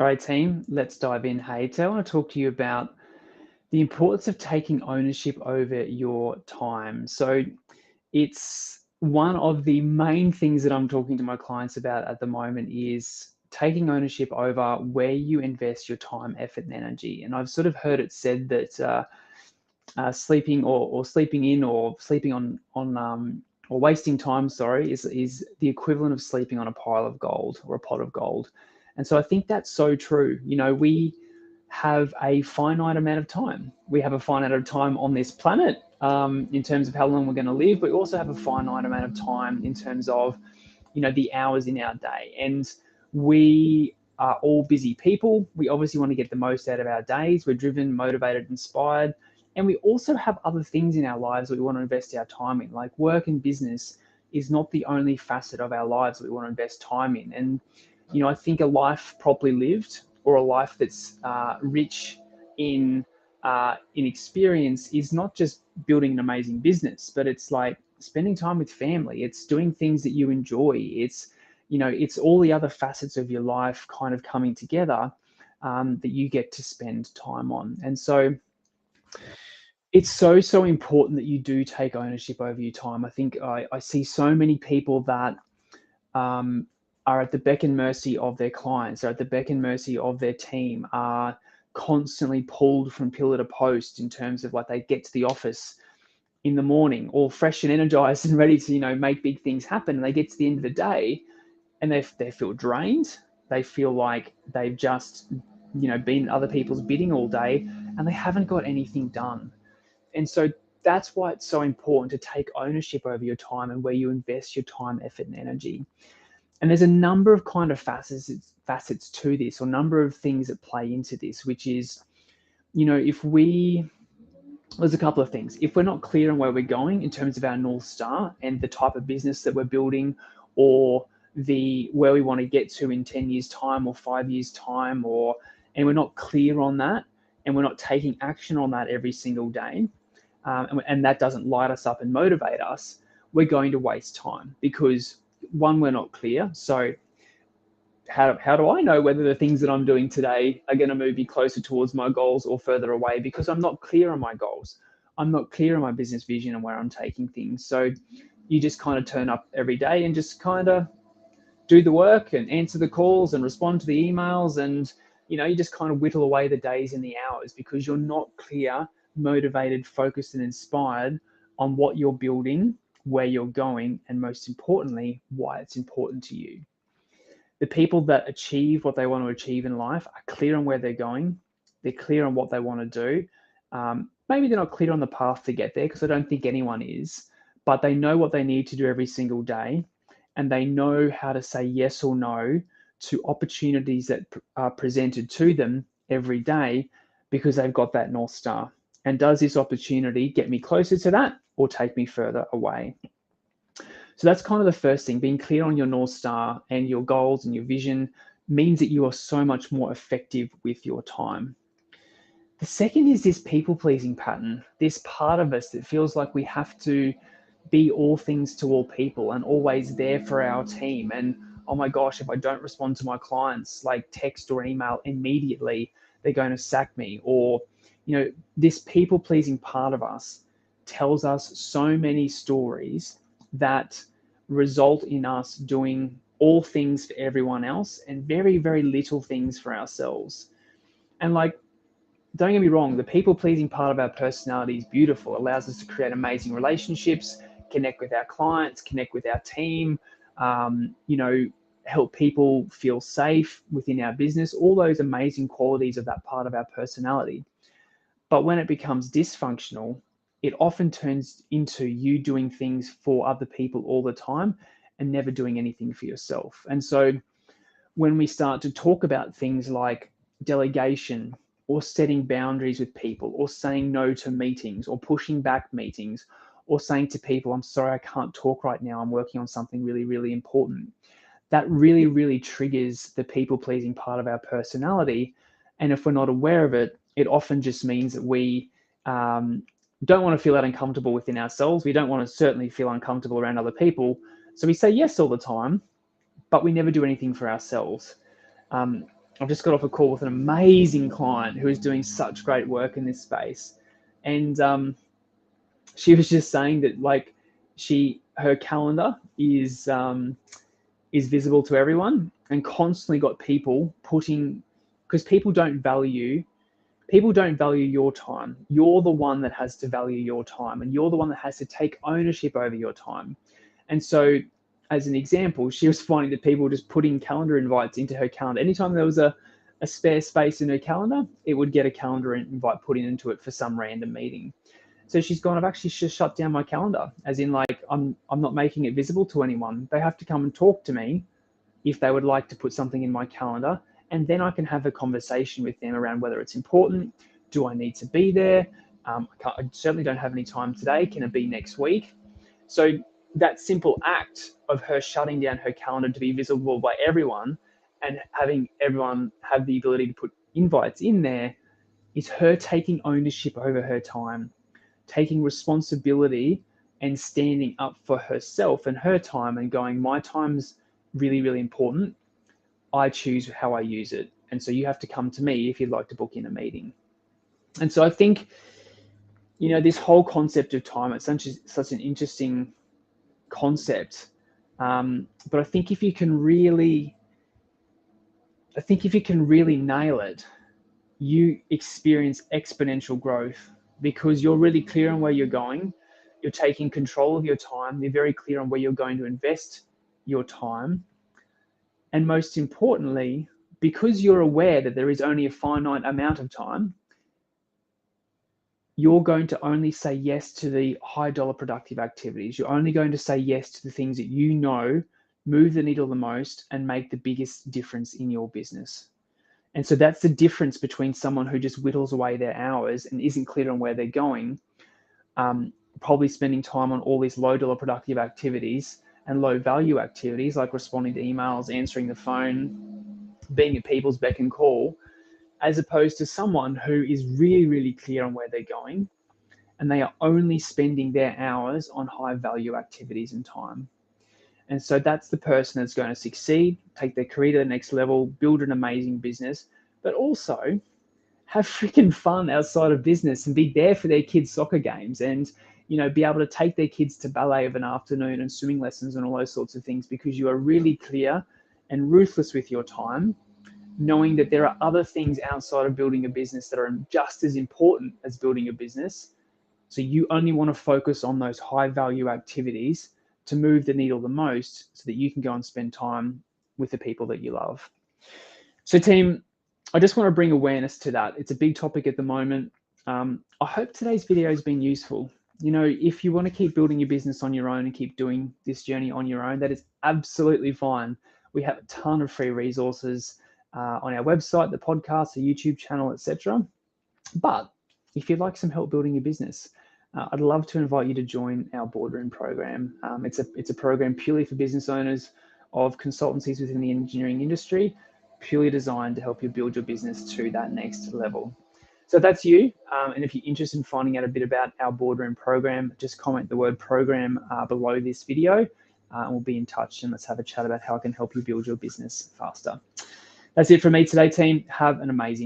All right, team, let's dive in. Hey, today I want to talk to you about the importance of taking ownership over your time. So, it's one of the main things that I'm talking to my clients about at the moment is taking ownership over where you invest your time, effort, and energy. And I've sort of heard it said that sleeping or sleeping in or sleeping on or wasting time, sorry, is the equivalent of sleeping on a pile of gold or a pot of gold. And so I think that's so true. You know, we have a finite amount of time. We have a finite amount of time on this planet in terms of how long we're going to live, but we also have a finite amount of time in terms of, you know, the hours in our day. And we are all busy people. We obviously want to get the most out of our days. We're driven, motivated, inspired. And we also have other things in our lives that we want to invest our time in, like work and business is not the only facet of our lives that we want to invest time in. And, you know, I think a life properly lived or a life that's rich in experience is not just building an amazing business, but it's like spending time with family. It's doing things that you enjoy. It's, you know, it's all the other facets of your life kind of coming together that you get to spend time on. And so it's so important that you do take ownership over your time. I think I see so many people that um, are at the beck and mercy of their clients, are at the beck and mercy of their team, are constantly pulled from pillar to post in terms of like they get to the office in the morning all fresh and energized and ready to, you know, make big things happen. And they get to the end of the day and they feel drained. They feel like they've just, you know, been other people's bidding all day and they haven't got anything done. And so that's why it's so important to take ownership over your time and where you invest your time, effort, and energy. And there's a number of kind of facets to this, or number of things that play into this, which is, you know, there's a couple of things. If we're not clear on where we're going in terms of our North Star and the type of business that we're building, or the where we want to get to in 10 years time or 5 years time, and we're not clear on that and we're not taking action on that every single day, and that doesn't light us up and motivate us, we're going to waste time because one, we're not clear. So how do I know whether the things that I'm doing today are going to move me closer towards my goals or further away? Because I'm not clear on my goals. I'm not clear on my business vision and where I'm taking things. So you just kind of turn up every day and just kind of do the work and answer the calls and respond to the emails. And, you know, you just kind of whittle away the days and the hours because you're not clear, motivated, focused, and inspired on what you're building, where you're going, and most importantly, why it's important to you. The people that achieve what they want to achieve in life are clear on where they're going. They're clear on what they want to do. Maybe they're not clear on the path to get there because I don't think anyone is, but they know what they need to do every single day and they know how to say yes or no to opportunities that are presented to them every day because they've got that North Star. And does this opportunity get me closer to that or take me further away? So that's kind of the first thing. Being clear on your North Star and your goals and your vision means that you are so much more effective with your time. The second is this people pleasing pattern, this part of us that feels like we have to be all things to all people and always there for our team. And oh my gosh, if I don't respond to my clients like text or email immediately, they're going to sack me. Or, you know, this people pleasing part of us tells us so many stories that result in us doing all things for everyone else and very, very little things for ourselves. And like, don't get me wrong, the people pleasing part of our personality is beautiful. It allows us to create amazing relationships, connect with our clients, connect with our team, you know, help people feel safe within our business, all those amazing qualities of that part of our personality. But when it becomes dysfunctional, it often turns into you doing things for other people all the time and never doing anything for yourself. And so when we start to talk about things like delegation or setting boundaries with people or saying no to meetings or pushing back meetings or saying to people, I'm sorry, I can't talk right now. I'm working on something really, really important. That really, really triggers the people pleasing part of our personality. And if we're not aware of it, it often just means that we don't want to feel that uncomfortable within ourselves. We don't want to certainly feel uncomfortable around other people. So we say yes all the time, but we never do anything for ourselves. Um, I've just got off a call with an amazing client who is doing such great work in this space. And she was just saying that like her calendar is visible to everyone, and constantly got people putting, because people don't value your time. You're the one that has to value your time, and you're the one that has to take ownership over your time. And so, as an example, she was finding that people were just putting calendar invites into her calendar. Anytime there was a spare space in her calendar, it would get a calendar invite put into it for some random meeting. So she's gone, I've actually just shut down my calendar, as in like I'm not making it visible to anyone. They have to come and talk to me if they would like to put something in my calendar, and then I can have a conversation with them around whether it's important. Do I need to be there? I certainly don't have any time today. Can it be next week? So that simple act of her shutting down her calendar to be visible by everyone and having everyone have the ability to put invites in there is her taking ownership over her time, taking responsibility and standing up for herself and her time and going, my time's really, really important. I choose how I use it. And so you have to come to me if you'd like to book in a meeting. And so I think, this whole concept of time, it's such an interesting concept. But I think if you can really nail it, you experience exponential growth because you're really clear on where you're going. You're taking control of your time. You're very clear on where you're going to invest your time. And most importantly, because you're aware that there is only a finite amount of time, you're going to only say yes to the high dollar productive activities. You're only going to say yes to the things that you know move the needle the most and make the biggest difference in your business. And so that's the difference between someone who just whittles away their hours and isn't clear on where they're going, probably spending time on all these low dollar productive activities and low value activities like responding to emails, answering the phone, being at people's beck and call, as opposed to someone who is really, really clear on where they're going and they are only spending their hours on high value activities and time. And so that's the person that's going to succeed, take their career to the next level, build an amazing business, but also have freaking fun outside of business and be there for their kids' soccer games and, be able to take their kids to ballet of an afternoon and swimming lessons and all those sorts of things because you are really clear and ruthless with your time, knowing that there are other things outside of building a business that are just as important as building a business. So you only want to focus on those high value activities to move the needle the most so that you can go and spend time with the people that you love. So team, I just want to bring awareness to that. It's a big topic at the moment. I hope today's video has been useful. If you want to keep building your business on your own and keep doing this journey on your own, that is absolutely fine. We have a ton of free resources on our website, the podcast, the YouTube channel, etc. But if you'd like some help building your business, I'd love to invite you to join our Boardroom program. It's a program purely for business owners of consultancies within the engineering industry, purely designed to help you build your business to that next level. So if that's you, and if you're interested in finding out a bit about our Boardroom program, just comment the word program below this video, and we'll be in touch and let's have a chat about how I can help you build your business faster. That's it from me today, team. Have an amazing